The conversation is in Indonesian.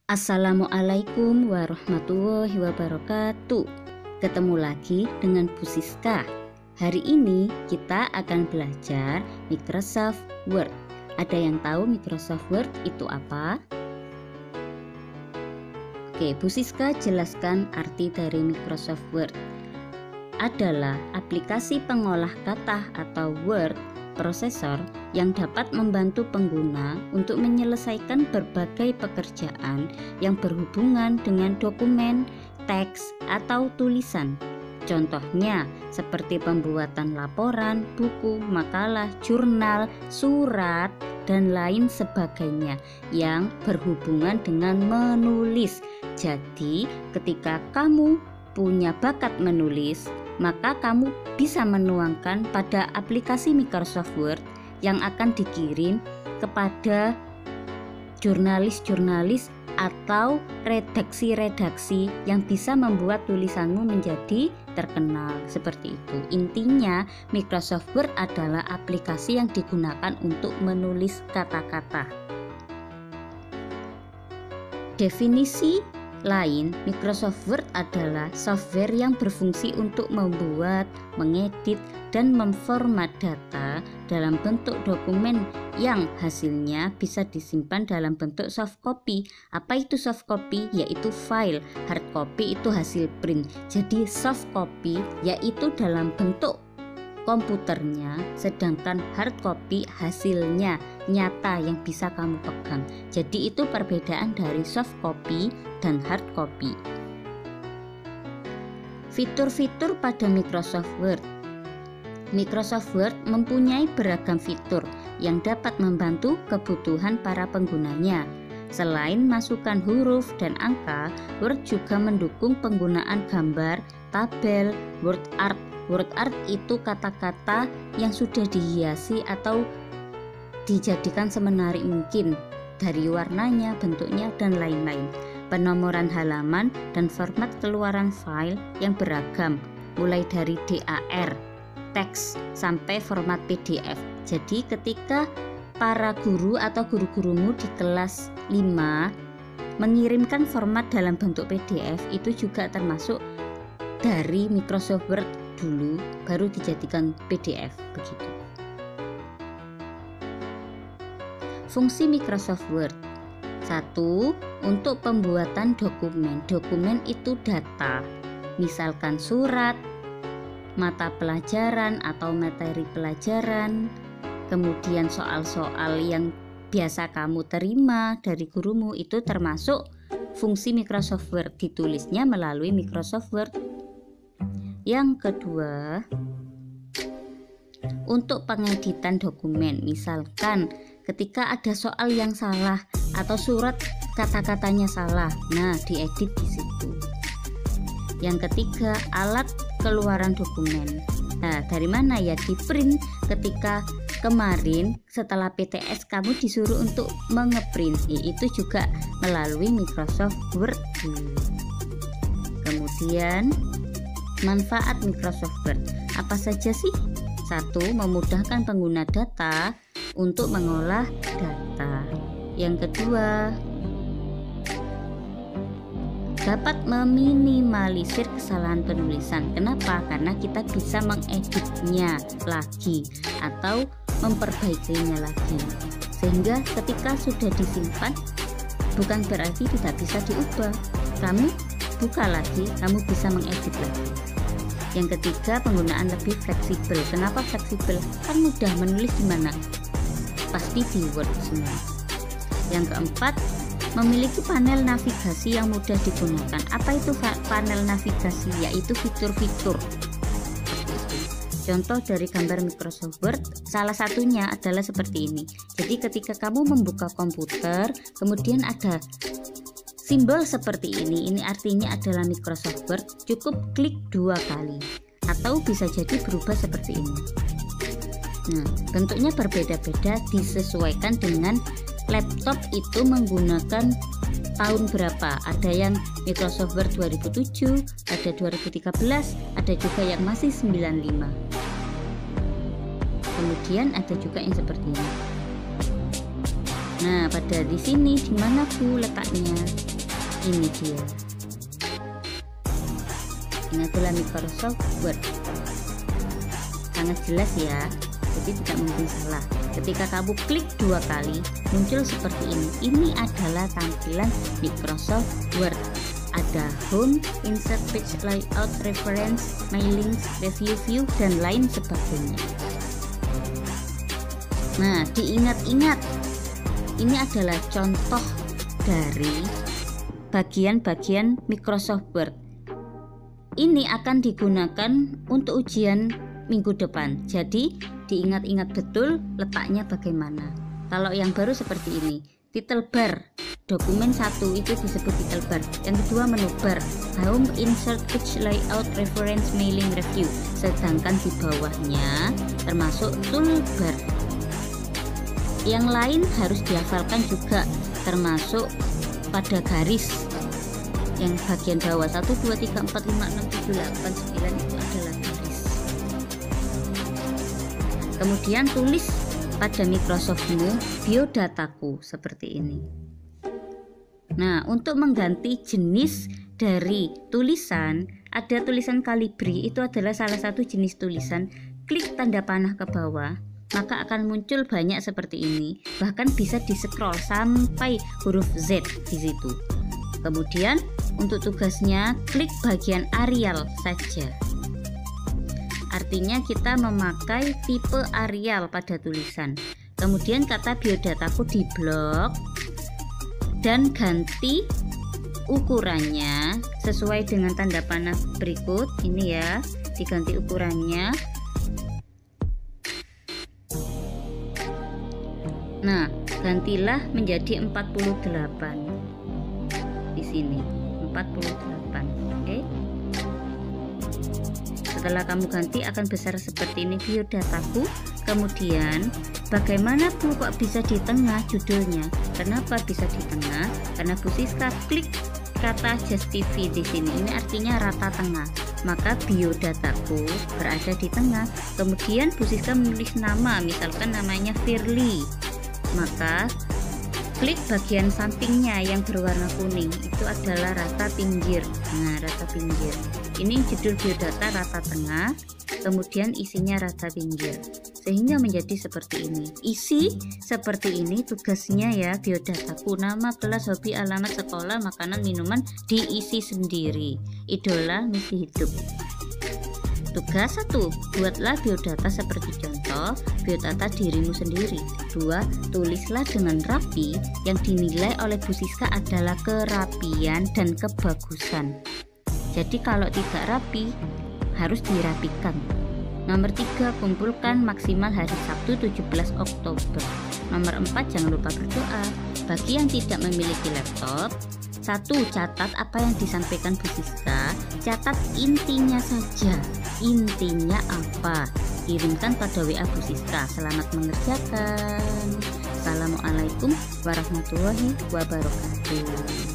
Assalamualaikum warahmatullahi wabarakatuh. Ketemu lagi dengan Bu Siska. Hari ini kita akan belajar Microsoft Word. Ada yang tahu Microsoft Word itu apa? Oke, Bu Siska jelaskan arti dari Microsoft Word. Adalah aplikasi pengolah kata atau word processor yang dapat membantu pengguna untuk menyelesaikan berbagai pekerjaan yang berhubungan dengan dokumen, teks, atau tulisan. Contohnya seperti pembuatan laporan, buku, makalah, jurnal, surat, dan lain sebagainya yang berhubungan dengan menulis. Jadi, ketika kamu punya bakat menulis, maka kamu bisa menuangkan pada aplikasi Microsoft Word yang akan dikirim kepada jurnalis-jurnalis atau redaksi-redaksi yang bisa membuat tulisanmu menjadi terkenal. Seperti itu. Intinya, Microsoft Word adalah aplikasi yang digunakan untuk menulis kata-kata. Definisi lain, Microsoft Word adalah software yang berfungsi untuk membuat, mengedit, dan memformat data dalam bentuk dokumen yang hasilnya bisa disimpan dalam bentuk soft copy. Apa itu soft copy? Yaitu file. Hard copy itu hasil print. Jadi soft copy yaitu dalam bentuk komputernya, sedangkan hard copy hasilnya nyata yang bisa kamu pegang. Jadi itu perbedaan dari soft copy dan hard copy. Fitur-fitur pada Microsoft Word. Microsoft Word mempunyai beragam fitur yang dapat membantu kebutuhan para penggunanya. Selain masukkan huruf dan angka, Word juga mendukung penggunaan gambar, tabel, word art. Word art itu kata-kata yang sudah dihiasi atau dijadikan semenarik mungkin dari warnanya, bentuknya, dan lain-lain. Penomoran halaman dan format keluaran file yang beragam, mulai dari DAR, teks, sampai format PDF. Jadi ketika para guru atau guru-gurumu di kelas 5 mengirimkan format dalam bentuk PDF, itu juga termasuk dari Microsoft Word dulu, baru dijadikan PDF begitu. Fungsi Microsoft Word. 1. Untuk pembuatan dokumen. Dokumen itu data, misalkan surat, mata pelajaran atau materi pelajaran, kemudian soal-soal yang biasa kamu terima dari gurumu, itu termasuk fungsi Microsoft Word, ditulisnya melalui Microsoft Word. Yang kedua, untuk pengeditan dokumen, misalkan ketika ada soal yang salah atau surat kata-katanya salah, nah diedit di situ. Yang ketiga, alat keluaran dokumen. Nah, dari mana ya? Di print. Ketika kemarin setelah PTS kamu disuruh untuk mengeprint, itu juga melalui Microsoft Word. Kemudian manfaat Microsoft Word apa saja sih? 1. Memudahkan pengguna data untuk mengolah data. Yang kedua, dapat meminimalisir kesalahan penulisan. Kenapa? Karena kita bisa mengeditnya lagi atau memperbaikinya lagi, sehingga ketika sudah disimpan bukan berarti tidak bisa diubah. Kamu buka lagi, kamu bisa mengedit lagi. Yang ketiga, penggunaan lebih fleksibel. Kenapa fleksibel? Kan mudah menulis di mana? Pasti di Word semua. Yang keempat, memiliki panel navigasi yang mudah digunakan. Apa itu panel navigasi? Yaitu fitur-fitur. Contoh dari gambar Microsoft Word, salah satunya adalah seperti ini. Jadi ketika kamu membuka komputer, kemudian ada simbol seperti ini artinya adalah Microsoft Word. Cukup klik 2 kali, atau bisa jadi berubah seperti ini. Nah, bentuknya berbeda-beda disesuaikan dengan laptop itu menggunakan tahun berapa. Ada yang Microsoft Word 2007, ada 2013, ada juga yang masih 95. Kemudian ada juga yang seperti ini. Nah, pada di sini di mana Bu letaknya? Ini dia. Ini adalah Microsoft Word. Sangat jelas ya, jadi tidak mungkin salah. Ketika kamu klik 2 kali, muncul seperti ini. Ini adalah tampilan Microsoft Word. Ada home, insert page layout, reference, my links, review view, dan lain sebagainya. Nah, diingat-ingat, ini adalah contoh dari bagian-bagian Microsoft Word. Ini akan digunakan untuk ujian minggu depan. Jadi diingat-ingat betul letaknya bagaimana. Kalau yang baru seperti ini, title bar. Dokumen 1 itu disebut title bar. Yang kedua menu bar, home, insert, page layout, reference, mailing, review. Sedangkan di bawahnya termasuk toolbar. Yang lain harus dihafalkan juga, termasuk pada garis. Yang bagian bawah 1, 2, 3, 4, 5, 6, 7, 8, 9 itu adalah garis. Kemudian tulis pada Microsoftmu biodataku seperti ini. Nah, untuk mengganti jenis dari tulisan, ada tulisan kalibri, itu adalah salah satu jenis tulisan. Klik tanda panah ke bawah, maka akan muncul banyak seperti ini. Bahkan bisa di-scroll sampai huruf Z di situ. Kemudian untuk tugasnya klik bagian Arial saja. Artinya kita memakai tipe Arial pada tulisan. Kemudian kata biodataku di blok dan ganti ukurannya sesuai dengan tanda panah berikut ini ya. Diganti ukurannya. Nah, gantilah menjadi 48 di sini. 48. Oke. Setelah kamu ganti akan besar seperti ini biodataku. Kemudian bagaimana Bu kok bisa di tengah judulnya? Kenapa bisa di tengah? Karena Bu Siska klik kata justify di sini. Ini artinya rata tengah. Maka biodataku berada di tengah. Kemudian Bu Siska menulis nama, misalkan namanya Firly. Maka klik bagian sampingnya yang berwarna kuning, itu adalah rata pinggir. Nah, rata pinggir. Ini judul biodata rata tengah, kemudian isinya rata pinggir. Sehingga menjadi seperti ini. Isi seperti ini tugasnya ya, biodataku, nama, kelas, hobi, alamat, sekolah, makanan, minuman diisi sendiri. Idola, misi hidup. Tugas 1, buatlah biodata seperti contoh biodata dirimu sendiri. 2, tulislah dengan rapi yang dinilai oleh Bu Siska adalah kerapian dan kebagusan. Jadi kalau tidak rapi harus dirapikan. Nomor 3, kumpulkan maksimal hari Sabtu 17 Oktober. Nomor 4, jangan lupa berdoa. Bagi yang tidak memiliki laptop, 1, catat apa yang disampaikan Bu Siska, catat intinya saja. Intinya apa? Kirimkan pada WA Bu Siska. Selamat mengerjakan. Assalamualaikum warahmatullahi wabarakatuh.